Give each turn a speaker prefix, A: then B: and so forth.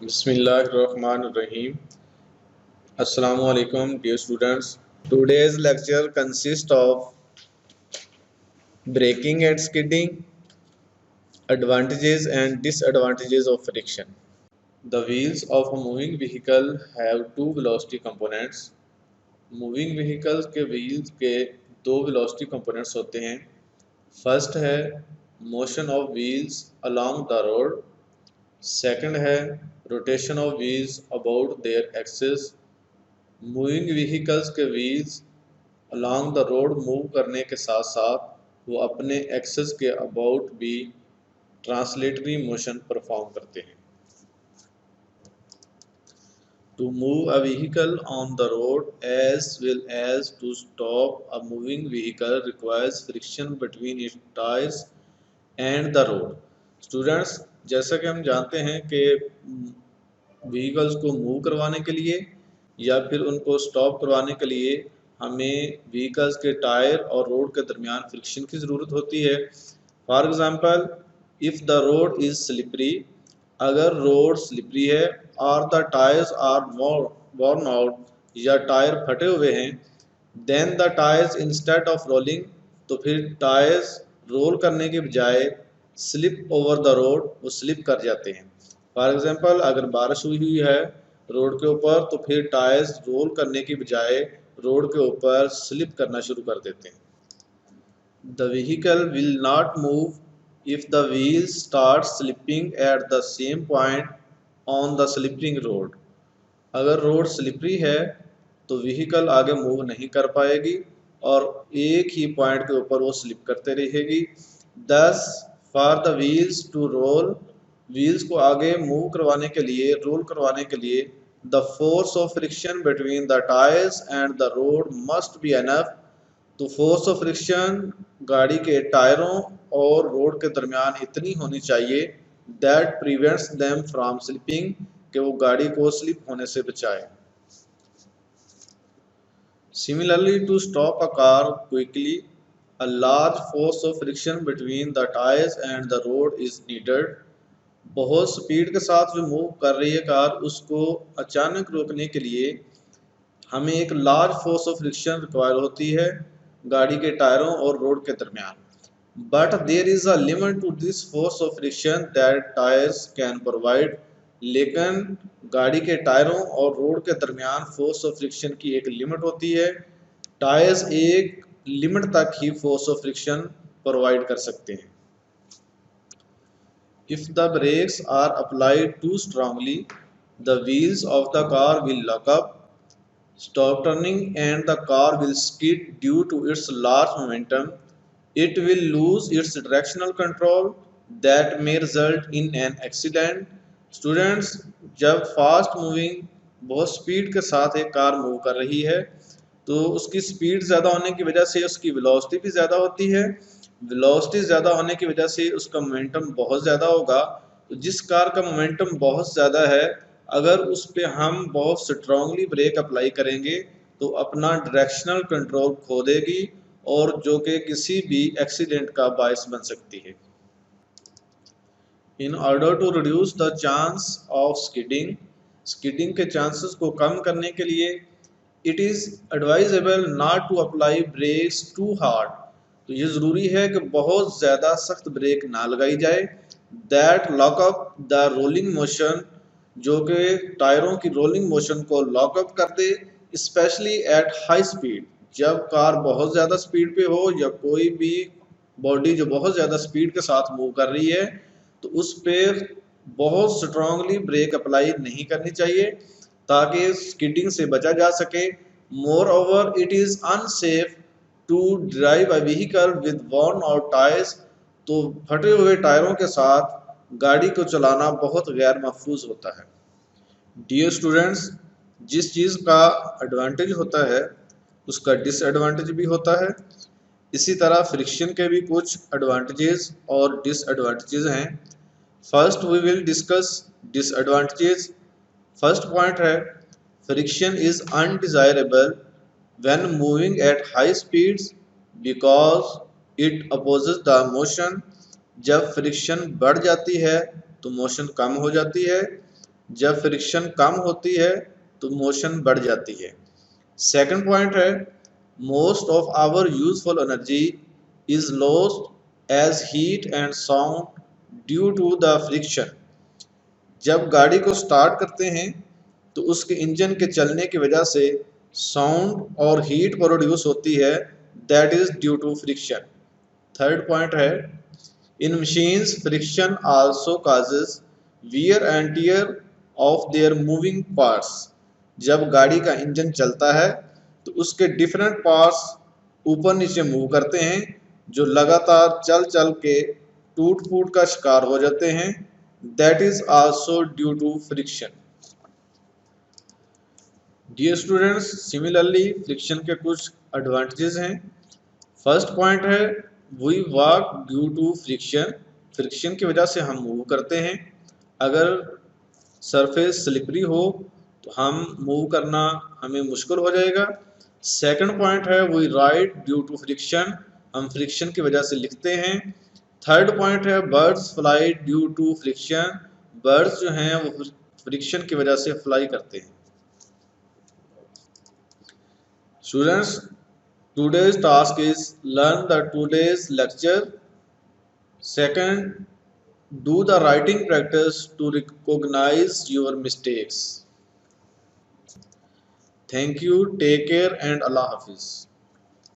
A: Bismillahirrahmanirrahim. Assalamu alaikum, dear students. Today's lecture consists of braking and skidding, advantages and disadvantages of friction. The wheels of a moving vehicle have two velocity components. Moving vehicles के wheels के दो velocity components होते हैं. First है motion of wheels along the road. Second है rotation of wheels about their axis. Moving vehicles के wheels along the road move करने के साथ साथ वो अपने एक्सिस के अबाउट भी ट्रांसलेटरी मोशन परफॉर्म करते हैं. To move a vehicle on the road as well as to stop a moving vehicle requires friction between its tires and the road. Students, जैसा कि हम जानते हैं कि व्हीकल्स को मूव करवाने के लिए या फिर उनको स्टॉप करवाने के लिए हमें व्हीकल्स के टायर और रोड के दरमियान फ्रिक्शन की ज़रूरत होती है. For example, if the road is slippery, अगर रोड स्लिपरी है और the tyres are worn out या टायर फटे हुए हैं, then the tyres instead of rolling, तो फिर टायर्स रोल करने के बजाय स्लिप ओवर द रोड, वो स्लिप कर जाते हैं. फॉर एग्जांपल, अगर बारिश हुई है रोड के ऊपर तो फिर टायर्स रोल करने की बजाय रोड के ऊपर स्लिप करना शुरू कर देते हैं. The vehicle will not move if the wheels start slipping at the same point on the slipping road. अगर रोड स्लिपरी है तो व्हीकल आगे मूव नहीं कर पाएगी और एक ही पॉइंट के ऊपर वो स्लिप करते रहेगी. Thus, for the wheels to roll, wheels को आगे मूव करवाने के लिए, रोल करवाने के लिए, the force of friction between the tires and the road must be enough. तो फोर्स ऑफ फ्रिक्शन गाड़ी के टायरों और रोड के दरमियान इतनी होनी चाहिए that prevents them from slipping, कि वो गाड़ी को स्लिप होने से बचाए. Similarly, to stop a car quickly, a large force of friction between the tyres and the road is needed. बहुत स्पीड के साथ जो मूव कर रही है कार, उसको अचानक रोकने के लिए हमें एक large force of friction require होती है गाड़ी के टायरों और रोड के दरमियान. But there is a limit to this force of friction that tyres can provide. लेकिन गाड़ी के टायरों और रोड के दरमियान फोर्स ऑफ फ्रिक्शन की एक लिमिट होती है. टायर्स एक लिमिट तक ही फोर्स ऑफ फ्रिक्शन प्रोवाइड कर सकते हैं. If the brakes are applied too strongly, the wheels of the car will lock up, stop turning, and the car will skid due to its large momentum. It will lose its directional control that may result in an accident. Students, जब fast moving बहुत speed के साथ एक car move कर रही है तो उसकी स्पीड ज़्यादा होने की वजह से उसकी वेलोसिटी भी ज़्यादा होती है. वेलोसिटी ज़्यादा होने की वजह से उसका मोमेंटम बहुत ज़्यादा होगा. तो जिस कार का मोमेंटम बहुत ज़्यादा है, अगर उस पर हम बहुत स्ट्रांगली ब्रेक अप्लाई करेंगे तो अपना डायरेक्शनल कंट्रोल खो देगी और जो कि किसी भी एक्सीडेंट का बायस बन सकती है. In order to reduce the chance of skidding, skidding के चांसेस को कम करने के लिए it is advisable not to apply brakes too hard. तो ये ज़रूरी है कि बहुत ज़्यादा सख्त ब्रेक ना लगाई जाए. That lock up the rolling motion, जो कि टायरों की रोलिंग मोशन को लॉकअप कर दे, स्पेशली एट हाई स्पीड. जब कार बहुत ज़्यादा स्पीड पे हो या कोई भी बॉडी जो बहुत ज़्यादा स्पीड के साथ मूव कर रही है तो उस पर बहुत स्ट्रांगली ब्रेक अप्लाई नहीं करनी चाहिए ताकि स्किडिंग से बचा जा सके. Moreover, it is unsafe to drive a vehicle with worn out tyres. तो फटे हुए टायरों के साथ गाड़ी को चलाना बहुत गैर महफूज होता है. डियर स्टूडेंट्स, जिस चीज़ का एडवांटेज होता है उसका डिसएडवांटेज भी होता है. इसी तरह फ्रिक्शन के भी कुछ एडवांटेजेस और डिसएडवांटेजेस हैं. First we will discuss disadvantages. First point है friction is undesirable when moving at high speeds because it opposes the motion. जब फ्रिक्शन बढ़ जाती है तो मोशन कम हो जाती है. जब फ्रिक्शन कम होती है तो मोशन बढ़ जाती है। सेकंड पॉइंट है, most of our useful energy is lost as heat and sound due to the friction. जब गाड़ी को स्टार्ट करते हैं तो उसके इंजन के चलने की वजह से साउंड और हीट प्रोड्यूस होती है, that is due to friction. Third point है, in machines friction also causes wear and tear of their moving parts. जब गाड़ी का इंजन चलता है तो उसके डिफरेंट पार्ट्स ऊपर नीचे मूव करते हैं, जो लगातार चल चल के टूट फूट का शिकार हो जाते हैं, that is also due to friction. Dear students, similarly friction के कुछ एडवांटेजेस हैं। फर्स्ट पॉइंट है, we walk due to friction. Friction की वजह से हम मूव करते हैं। अगर सरफेस स्लिपरी हो तो हम मूव करना हमें मुश्किल हो जाएगा। सेकंड पॉइंट है, we ride due to friction. हम फ्रिक्शन की वजह से लिखते हैं। थर्ड पॉइंट है, birds fly due to friction. Birds जो हैं वो फ्रिक्शन की वजह से फ्लाई करते हैं। Students, today's task is learn the today's lecture. Second, do the writing practice to recognize your mistakes. Thank you, take care and Allah Hafiz.